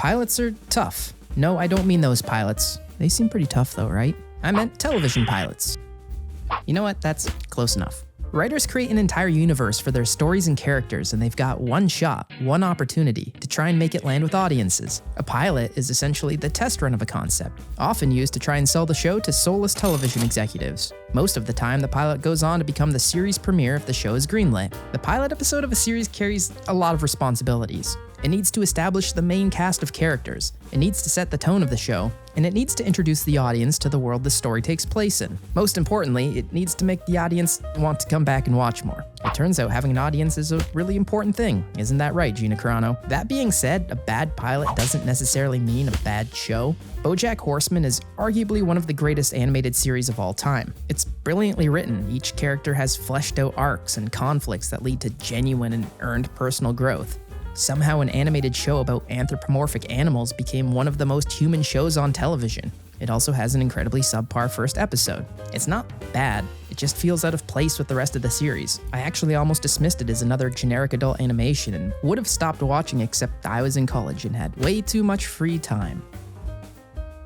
Pilots are tough. No, I don't mean those pilots. They seem pretty tough though, right? I meant television pilots. You know what? That's close enough. Writers create an entire universe for their stories and characters, and they've got one shot, one opportunity to try and make it land with audiences. A pilot is essentially the test run of a concept, often used to try and sell the show to soulless television executives. Most of the time, the pilot goes on to become the series premiere if the show is greenlit. The pilot episode of a series carries a lot of responsibilities. It needs to establish the main cast of characters, it needs to set the tone of the show, and it needs to introduce the audience to the world the story takes place in. Most importantly, it needs to make the audience want to come back and watch more. It turns out having an audience is a really important thing. Isn't that right, Gina Carano? That being said, a bad pilot doesn't necessarily mean a bad show. BoJack Horseman is arguably one of the greatest animated series of all time. It's brilliantly written. Each character has fleshed out arcs and conflicts that lead to genuine and earned personal growth. Somehow an animated show about anthropomorphic animals became one of the most human shows on television. It also has an incredibly subpar first episode. It's not bad, it just feels out of place with the rest of the series. I actually almost dismissed it as another generic adult animation and would have stopped watching except I was in college and had way too much free time.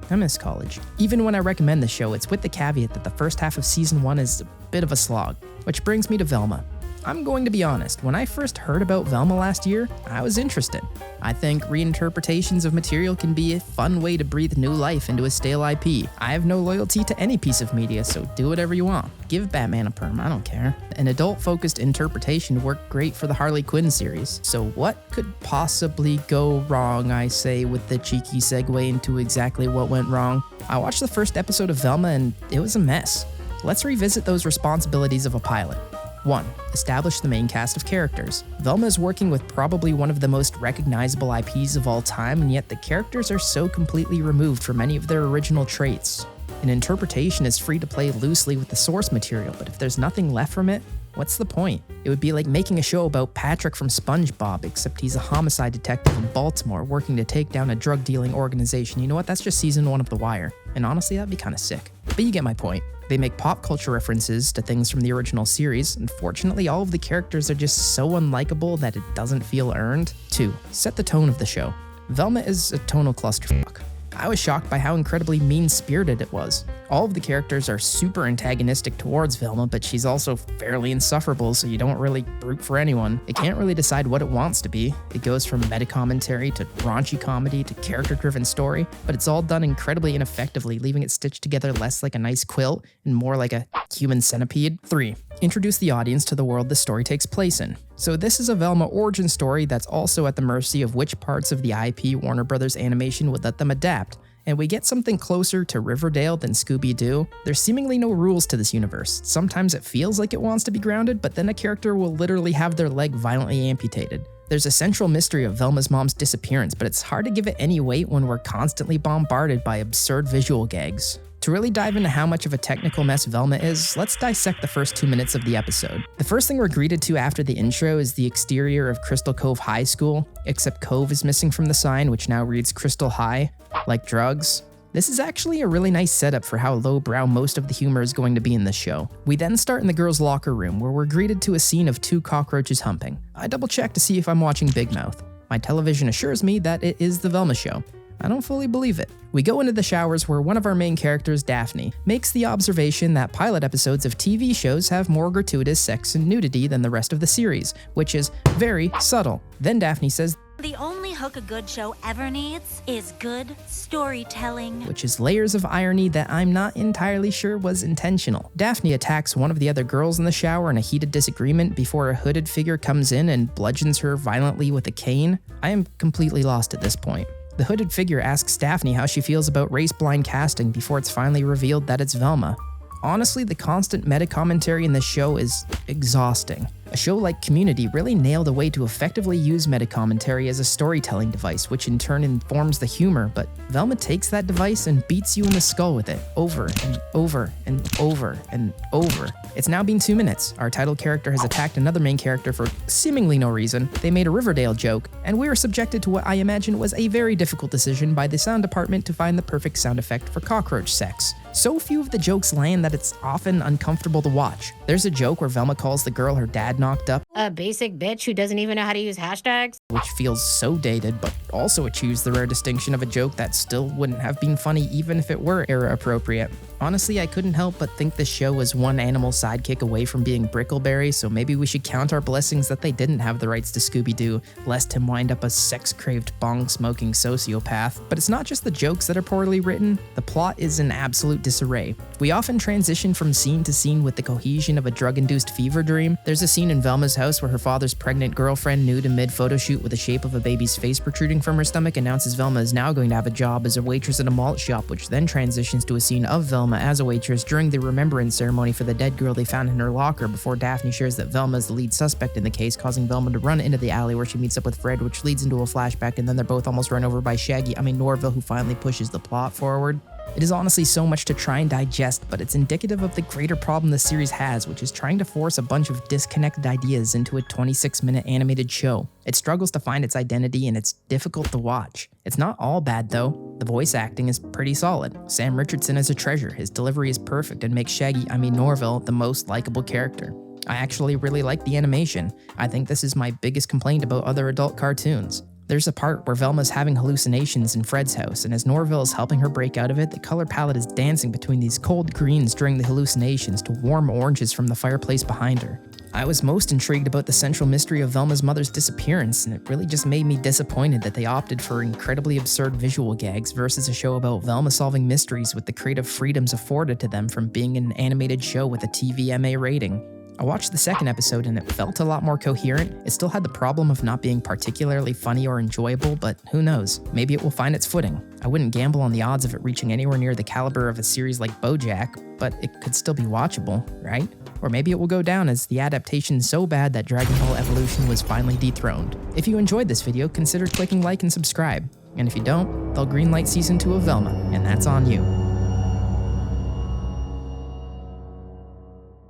I miss college. Even when I recommend the show, it's with the caveat that the first half of season 1 is a bit of a slog. Which brings me to Velma. I'm going to be honest, when I first heard about Velma last year, I was interested. I think reinterpretations of material can be a fun way to breathe new life into a stale IP. I have no loyalty to any piece of media, so do whatever you want. Give Batman a perm, I don't care. An adult-focused interpretation worked great for the Harley Quinn series, so what could possibly go wrong, I say, with the cheeky segue into exactly what went wrong? I watched the first episode of Velma and it was a mess. Let's revisit those responsibilities of a pilot. 1. Establish the main cast of characters. Velma is working with probably one of the most recognizable IPs of all time, and yet the characters are so completely removed from any of their original traits. An interpretation is free to play loosely with the source material, but if there's nothing left from it, what's the point? It would be like making a show about Patrick from SpongeBob, except he's a homicide detective in Baltimore working to take down a drug-dealing organization. You know what? That's just season 1 of The Wire. And honestly, that'd be kind of sick. But you get my point. They make pop culture references to things from the original series. Unfortunately, all of the characters are just so unlikable that it doesn't feel earned. 2. Set the tone of the show. Velma is a tonal clusterfuck. I was shocked by how incredibly mean-spirited it was. All of the characters are super antagonistic towards Velma, but she's also fairly insufferable, so you don't really root for anyone. It can't really decide what it wants to be. It goes from meta-commentary to raunchy comedy to character-driven story, but it's all done incredibly ineffectively, leaving it stitched together less like a nice quilt and more like a human centipede. 3. Introduce the audience to the world the story takes place in. So this is a Velma origin story that's also at the mercy of which parts of the IP Warner Brothers animation would let them adapt. And we get something closer to Riverdale than Scooby-Doo. There's seemingly no rules to this universe. Sometimes it feels like it wants to be grounded, but then a character will literally have their leg violently amputated. There's a central mystery of Velma's mom's disappearance, but it's hard to give it any weight when we're constantly bombarded by absurd visual gags. To really dive into how much of a technical mess Velma is, let's dissect the first 2 minutes of the episode. The first thing we're greeted to after the intro is the exterior of Crystal Cove High School, except Cove is missing from the sign, which now reads Crystal High, like drugs. This is actually a really nice setup for how lowbrow most of the humor is going to be in this show. We then start in the girls' locker room, where we're greeted to a scene of 2 cockroaches humping. I double check to see if I'm watching Big Mouth. My television assures me that it is the Velma show. I don't fully believe it. We go into the showers where one of our main characters, Daphne, makes the observation that pilot episodes of TV shows have more gratuitous sex and nudity than the rest of the series, which is very subtle. Then Daphne says, "The only hook a good show ever needs is good storytelling," which is layers of irony that I'm not entirely sure was intentional. Daphne attacks one of the other girls in the shower in a heated disagreement before a hooded figure comes in and bludgeons her violently with a cane. I am completely lost at this point. The hooded figure asks Daphne how she feels about race-blind casting before it's finally revealed that it's Velma. Honestly, the constant meta-commentary in this show is exhausting. A show like Community really nailed a way to effectively use meta-commentary as a storytelling device, which in turn informs the humor, but Velma takes that device and beats you in the skull with it, over and over and over and over. It's now been 2 minutes. Our title character has attacked another main character for seemingly no reason. They made a Riverdale joke, and we were subjected to what I imagine was a very difficult decision by the sound department to find the perfect sound effect for cockroach sex. So few of the jokes land that it's often uncomfortable to watch. There's a joke where Velma calls the girl her dad knocked up a basic bitch who doesn't even know how to use hashtags, which feels so dated, but also achieves the rare distinction of a joke that still wouldn't have been funny even if it were era appropriate. Honestly, I couldn't help but think this show was one animal sidekick away from being Brickleberry, so maybe we should count our blessings that they didn't have the rights to Scooby-Doo, lest him wind up a sex-craved bong-smoking sociopath. But it's not just the jokes that are poorly written, the plot is in absolute disarray. We often transition from scene to scene with the cohesion of a drug-induced fever dream. There's a scene in Velma's house where her father's pregnant girlfriend, nude in mid-photo shoot with the shape of a baby's face protruding from her stomach, announces Velma is now going to have a job as a waitress at a malt shop, which then transitions to a scene of Velma as a waitress during the remembrance ceremony for the dead girl they found in her locker before Daphne shares that Velma is the lead suspect in the case, causing Velma to run into the alley where she meets up with Fred, which leads into a flashback, and then they're both almost run over by Norville, who finally pushes the plot forward. It is honestly so much to try and digest, but it's indicative of the greater problem the series has, which is trying to force a bunch of disconnected ideas into a 26-minute animated show. It struggles to find its identity and it's difficult to watch. It's not all bad though. The voice acting is pretty solid. Sam Richardson is a treasure, his delivery is perfect and makes Norville the most likable character. I actually really like the animation. I think this is my biggest complaint about other adult cartoons. There's a part where Velma's having hallucinations in Fred's house, and as Norville is helping her break out of it, the color palette is dancing between these cold greens during the hallucinations to warm oranges from the fireplace behind her. I was most intrigued about the central mystery of Velma's mother's disappearance, and it really just made me disappointed that they opted for incredibly absurd visual gags versus a show about Velma solving mysteries with the creative freedoms afforded to them from being an animated show with a TVMA rating. I watched the second episode and it felt a lot more coherent. It still had the problem of not being particularly funny or enjoyable, but who knows, maybe it will find its footing. I wouldn't gamble on the odds of it reaching anywhere near the caliber of a series like BoJack, but it could still be watchable, right? Or maybe it will go down as the adaptation's so bad that Dragon Ball Evolution was finally dethroned. If you enjoyed this video, consider clicking like and subscribe. And if you don't, they'll greenlight season 2 of Velma, and that's on you.